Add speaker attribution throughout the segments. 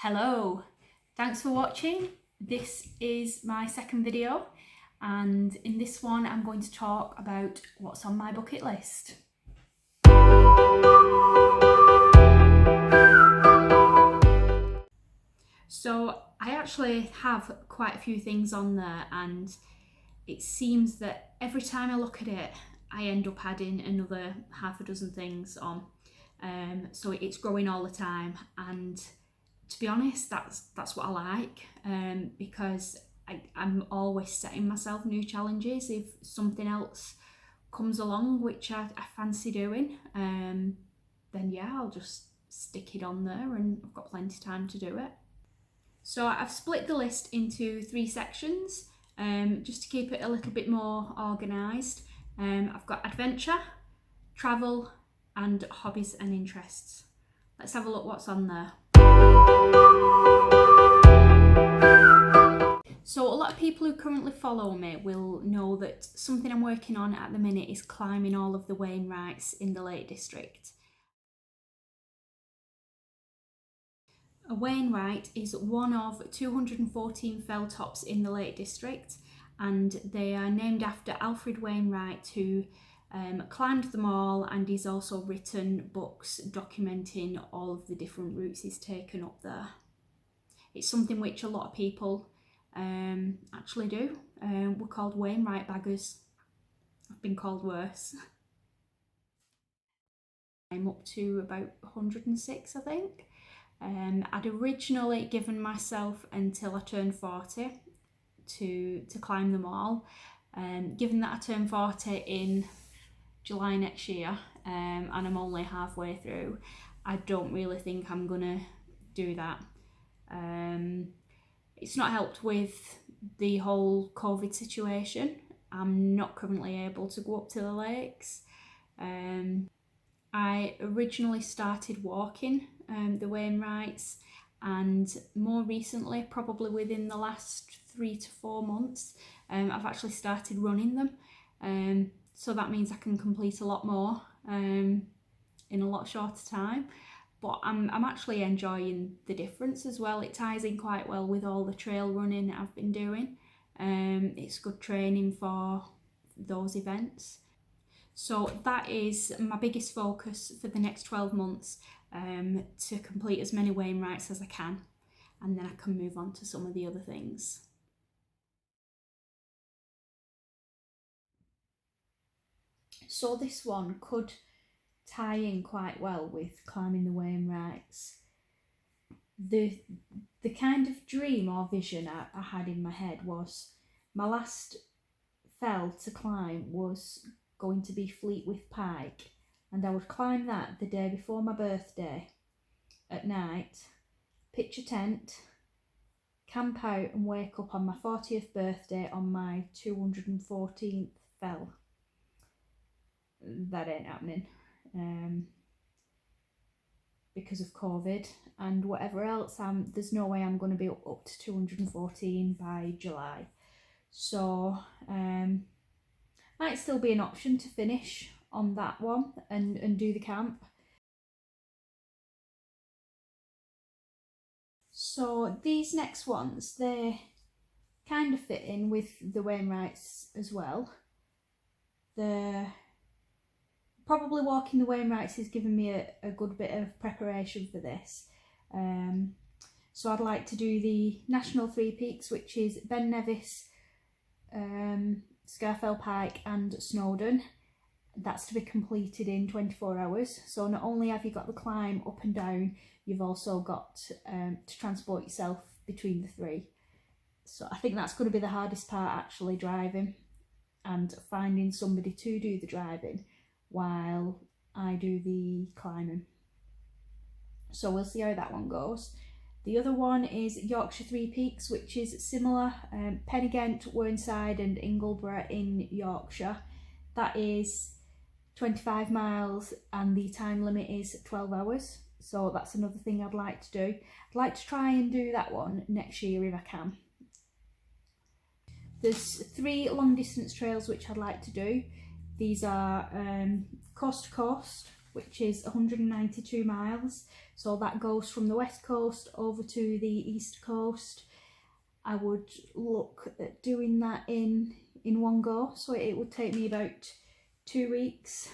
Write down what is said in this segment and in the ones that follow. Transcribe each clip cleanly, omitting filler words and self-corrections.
Speaker 1: Hello, thanks for watching. This is my second video, and in this one I'm going to talk about what's on my bucket list. So I actually have quite a few things on there, and it seems that every time I look at it I end up adding another half a dozen things on. So it's growing all the time, and to be honest, that's what I like, because I'm always setting myself new challenges. If something else comes along which I fancy doing, then yeah, I'll just stick it on there, and I've got plenty of time to do it. So I've split the list into 3 sections, just to keep it a little bit more organised. I've got adventure, travel, and hobbies and interests. Let's have a look what's on there. So a lot of people who currently follow me will know that something I'm working on at the minute is climbing all of the WAINWRIGHTS in the Lake District. A WAINWRIGHT is one of 214 fell tops in the Lake District, and they are named after Alfred Wainwright, who climbed them all, and he's also written books documenting all of the different routes he's taken up there. It's something which a lot of people actually do. We're called Wainwright baggers. I've been called worse. I'm up to about 106, I think. I'd originally given myself until I turned 40 to climb them all. Given that I turned 40 in July next year, and I'm only halfway through, I don't really think I'm gonna do that. It's not helped with the whole COVID situation. I'm not currently able to go up to the lakes. I originally started walking the Wainwrights, and more recently, probably within the last 3 to 4 months, I've actually started running them. So that means I can complete a lot more in a lot shorter time. But I'm actually enjoying the difference as well. It ties in quite well with all the trail running that I've been doing. It's good training for those events. So that is my biggest focus for the next 12 months, to complete as many Wainwrights as I can, and then I can move on to some of the other things. So this one could tie in quite well with climbing the Wainwrights. The kind of dream or vision I had in my head was my last fell to climb was going to be Fleetwith Pike, and I would climb that the day before my birthday at night, pitch a tent, camp out and wake up on my 40th birthday on my 214th fell. That ain't happening. Because of COVID and whatever else, there's no way I'm going to be up to 214 by July. So might still be an option to finish on that one and do the camp. So these next ones, they kind of fit in with the Wainwrights as well. Probably walking the Wainwrights has given me a good bit of preparation for this. So I'd like to do the National 3 Peaks, which is Ben Nevis, Scafell Pike and Snowdon. That's to be completed in 24 hours. So not only have you got the climb up and down, you've also got to transport yourself between the 3. So I think that's going to be the hardest part, actually, driving and finding somebody to do the driving while I do the climbing. So we'll see how that one goes. The other one is Yorkshire 3 Peaks, which is similar, Pennygent, Whernside and Ingleborough in Yorkshire. That is 25 miles and the time limit is 12 hours. So that's another thing I'd like to do. I'd like to try and do that one next year if I can. There's 3 long distance trails which I'd like to do. These are coast to coast, which is 192 miles. So that goes from the west coast over to the east coast. I would look at doing that in one go, so it would take me about 2 weeks,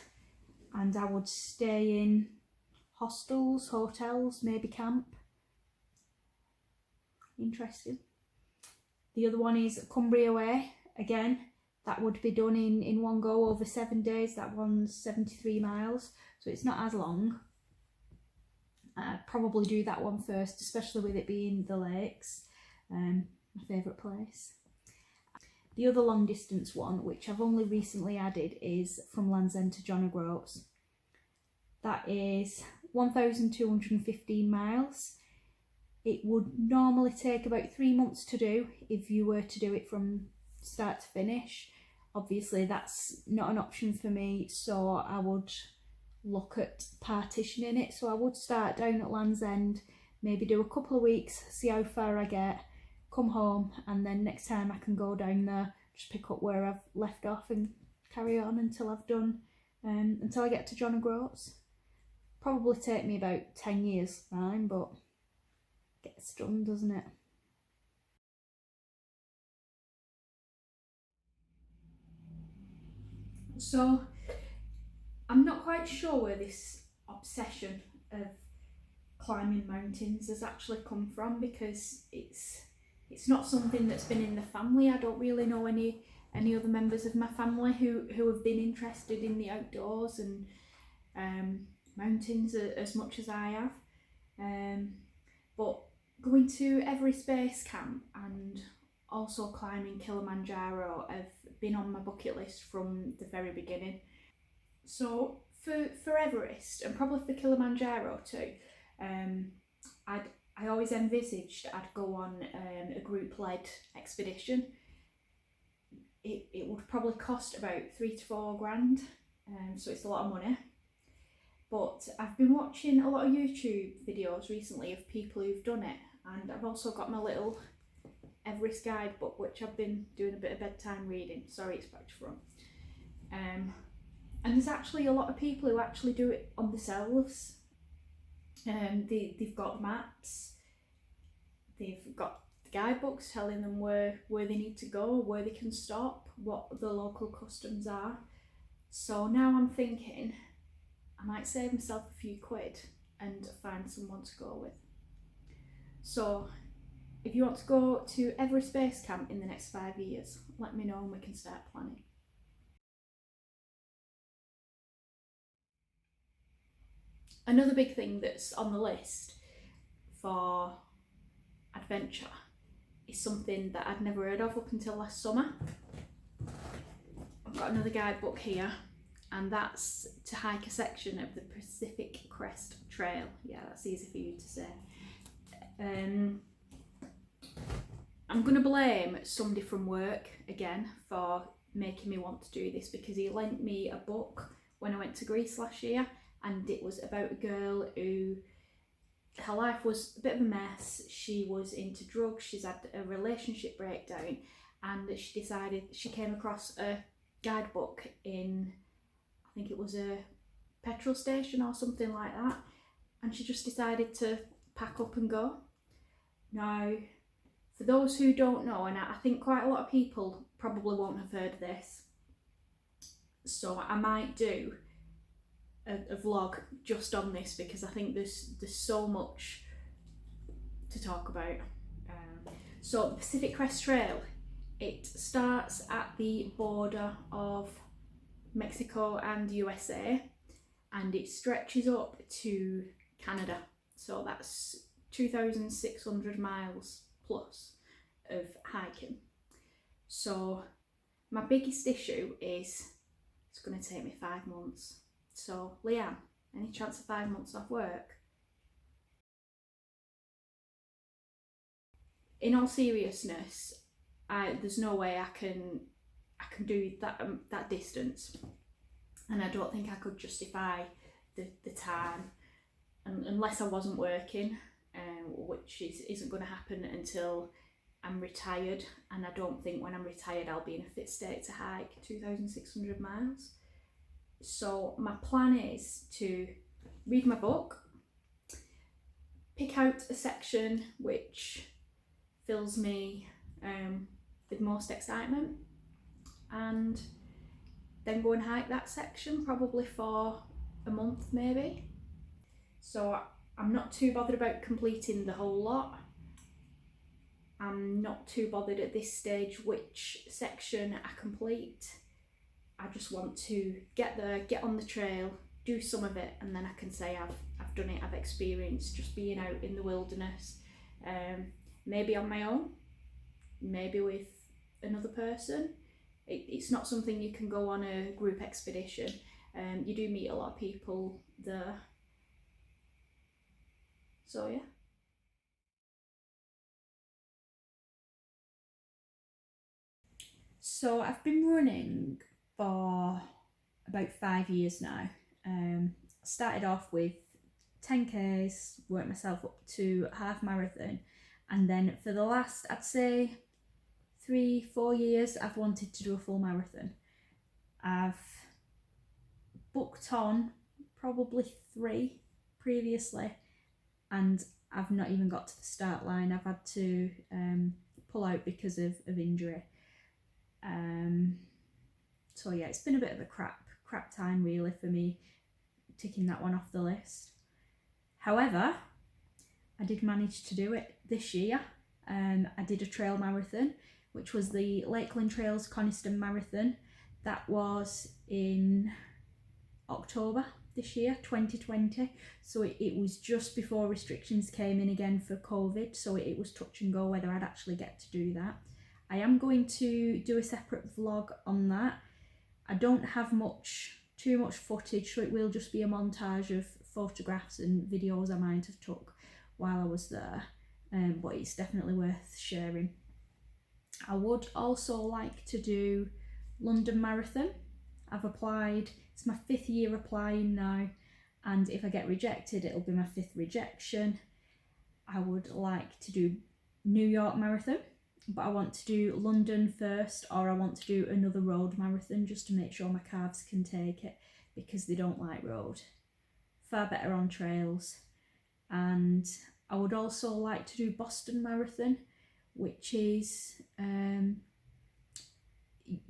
Speaker 1: and I would stay in hostels, hotels, maybe camp. Interesting. The other one is Cumbria Way. Again, that would be done in one go over 7 days. That one's 73 miles, so it's not as long. I'd probably do that one first, especially with it being the lakes, my favourite place. The other long distance one, which I've only recently added, is from Land's End to John O'Groats. That is 1,215 miles. It would normally take about 3 months to do if you were to do it from start to finish. Obviously that's not an option for me, so I would look at partitioning it. So I would start down at Land's End, maybe do a couple of weeks, see how far I get, come home, and then next time I can go down there, just pick up where I've left off and carry on until I've done, until I get to John O'Groats. Probably take me about 10 years time, but gets done, doesn't it? So I'm not quite sure where this obsession of climbing mountains has actually come from, because it's not something that's been in the family. I don't really know any other members of my family who have been interested in the outdoors and mountains as much as I have. But going to Everest Base Camp and also climbing Kilimanjaro have been on my bucket list from the very beginning. So for Everest, and probably for Kilimanjaro too, I always envisaged I'd go on a group-led expedition. It would probably cost about 3 to 4 grand, so it's a lot of money. But I've been watching a lot of YouTube videos recently of people who've done it, and I've also got my little Everest guidebook, which I've been doing a bit of bedtime reading. Sorry, it's back to front. And there's actually a lot of people who actually do it on themselves. They've got maps, they've got the guidebooks telling them where they need to go, where they can stop, what the local customs are. So now I'm thinking I might save myself a few quid and find someone to go with. So if you want to go to Everest Base Camp in the next 5 years, let me know and we can start planning. Another big thing that's on the list for adventure is something that I'd never heard of up until last summer. I've got another guidebook here, and that's to hike a section of the Pacific Crest Trail. Yeah, that's easy for you to say. I'm going to blame somebody from work again for making me want to do this, because he lent me a book when I went to Greece last year, and it was about a girl who, her life was a bit of a mess. She was into drugs, she's had a relationship breakdown, and she came across a guidebook in, I think it was a petrol station or something like that, and she just decided to pack up and go. Now, for those who don't know, and I think quite a lot of people probably won't have heard of this, so I might do a vlog just on this, because I think there's so much to talk about. So the Pacific Crest Trail, it starts at the border of Mexico and USA, and it stretches up to Canada. So that's 2,600 miles plus of hiking. So my biggest issue is it's going to take me 5 months. So Leanne, any chance of 5 months off work? In all seriousness, there's no way I can do that distance, and I don't think I could justify the time unless I wasn't working, which isn't going to happen until I'm retired, and I don't think when I'm retired I'll be in a fit state to hike 2,600 miles. So my plan is to read my book, pick out a section which fills me with most excitement, and then go and hike that section, probably for a month maybe. So I'm not too bothered about completing the whole lot. I'm not too bothered at this stage which section I complete. I just want to get there, get on the trail, do some of it, and then I can say I've done it, I've experienced just being out in the wilderness. Maybe on my own, maybe with another person. It's not something you can go on a group expedition. You do meet a lot of people there. So yeah. So I've been running for about 5 years now. Started off with 10Ks, worked myself up to half marathon, and then for the last, I'd say 3-4 years, I've wanted to do a full marathon. I've booked on probably 3 previously, and I've not even got to the start line. I've had to pull out because of injury. So yeah, it's been a bit of a crap time really for me, ticking that one off the list. However, I did manage to do it this year. I did a trail marathon, which was the Lakeland Trails Coniston Marathon. That was in October this year, 2020. So it was just before restrictions came in again for COVID. So it was touch and go whether I'd actually get to do that. I am going to do a separate vlog on that. I don't have too much footage, so it will just be a montage of photographs and videos I might have took while I was there, but it's definitely worth sharing. I would also like to do London Marathon. I've applied, it's my 5th year applying now, and if I get rejected, it'll be my 5th rejection. I would like to do New York Marathon, but I want to do London first, or I want to do another road marathon just to make sure my calves can take it, because they don't like road. Far better on trails. And I would also like to do Boston Marathon, which is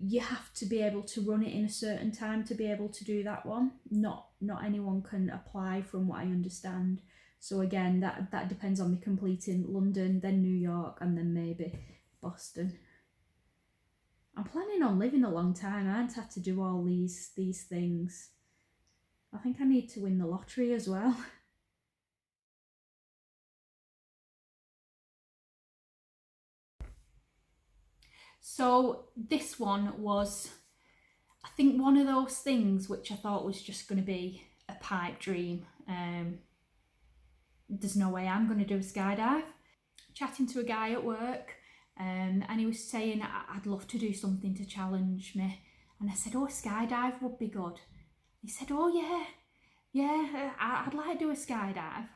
Speaker 1: you have to be able to run it in a certain time to be able to do that one. Not anyone can apply from what I understand. So again, that depends on me completing London, then New York, and then maybe Boston. I'm planning on living a long time. I haven't had to do all these things. I think I need to win the lottery as well. So this one was, I think, one of those things which I thought was just going to be a pipe dream. There's no way I'm going to do a skydive. Chatting to a guy at work, and he was saying I'd love to do something to challenge me, and I said, oh, a skydive would be good. He said, oh yeah, I'd like to do a skydive.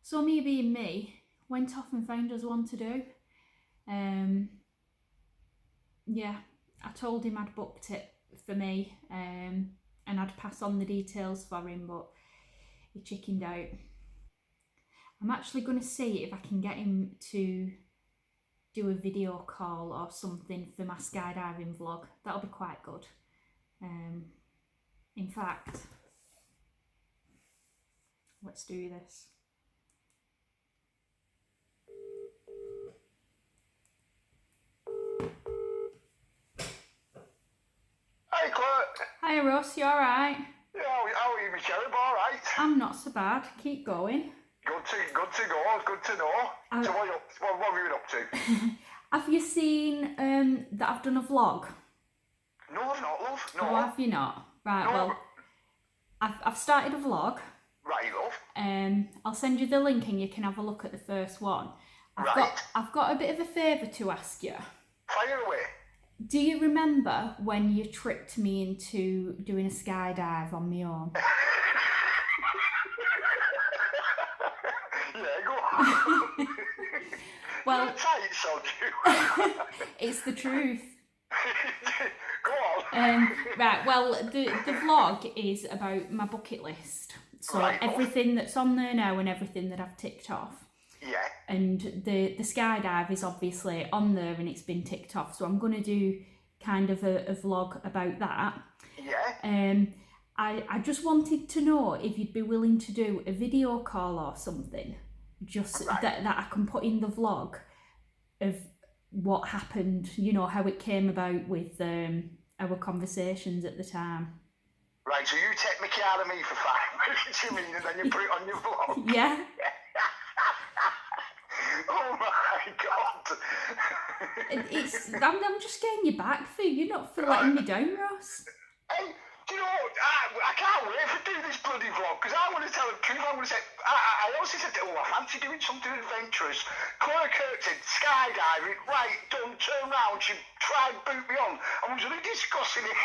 Speaker 1: So me being me, went off and found us one to do. Yeah, I told him I'd booked it for me, and I'd pass on the details for him, but he chickened out. I'm actually going to see if I can get him to do a video call or something for my skydiving vlog. That'll be quite good. In fact, let's do this.
Speaker 2: Hey, Claire.
Speaker 1: Hi Ross, you alright?
Speaker 2: Yeah, how are you, my cherub? All right.
Speaker 1: I'm not so bad, keep going.
Speaker 2: Good to go. Good to know. So what have you been up to?
Speaker 1: Have you seen that I've done a vlog?
Speaker 2: No, I've not, love. No.
Speaker 1: Oh, have you not? Right,
Speaker 2: No.
Speaker 1: well, I've started a vlog.
Speaker 2: Right, love.
Speaker 1: I'll send you the link and you can have a look at the first one. I've got a bit of a favour to ask you.
Speaker 2: Fire away.
Speaker 1: Do you remember when you tricked me into doing a skydive on my own?
Speaker 2: Yeah, go on.
Speaker 1: Well,
Speaker 2: You're tight, so you.
Speaker 1: it's the truth.
Speaker 2: Go on.
Speaker 1: Right, well, the vlog is about my bucket list. So
Speaker 2: Right,
Speaker 1: everything that's on there now and everything that I've ticked off.
Speaker 2: Yeah.
Speaker 1: And the skydive is obviously on there and it's been ticked off. So I'm going to do kind of a vlog about that.
Speaker 2: Yeah.
Speaker 1: I just wanted to know if you'd be willing to do a video call or something, just
Speaker 2: Right.
Speaker 1: that I can put in the vlog of what happened, you know, how it came about with our conversations at the time.
Speaker 2: Right, so you take Mickey out of me for 5 minutes, you mean, and then you put it on your vlog?
Speaker 1: Yeah.
Speaker 2: Oh my God.
Speaker 1: I'm just getting you back for you, not for letting me down, Ross.
Speaker 2: Hey, do you know what? I can't wait for doing this bloody vlog, because I want to tell the truth. I want to say, I honestly said, I fancy doing something adventurous. Cora Curtin, skydiving, right, done, turn round, she tried to boot me on, and was really discussing it.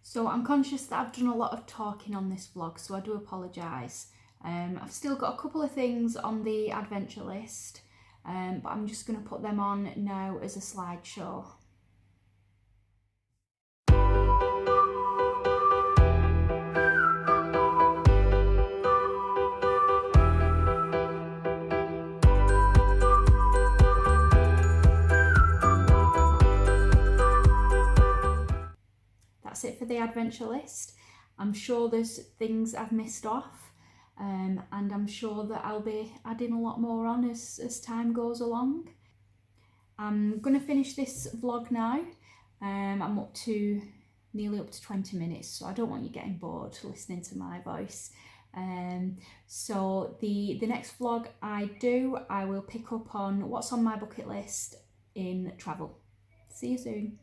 Speaker 1: So I'm conscious that I've done a lot of talking on this vlog, so I do apologise. I've still got a couple of things on the adventure list, but I'm just going to put them on now as a slideshow. That's it for the adventure list. I'm sure there's things I've missed off. And I'm sure that I'll be adding a lot more on as time goes along. I'm going to finish this vlog now. I'm nearly up to 20 minutes, so I don't want you getting bored listening to my voice. So the next vlog I will pick up on what's on my bucket list in travel. See you soon.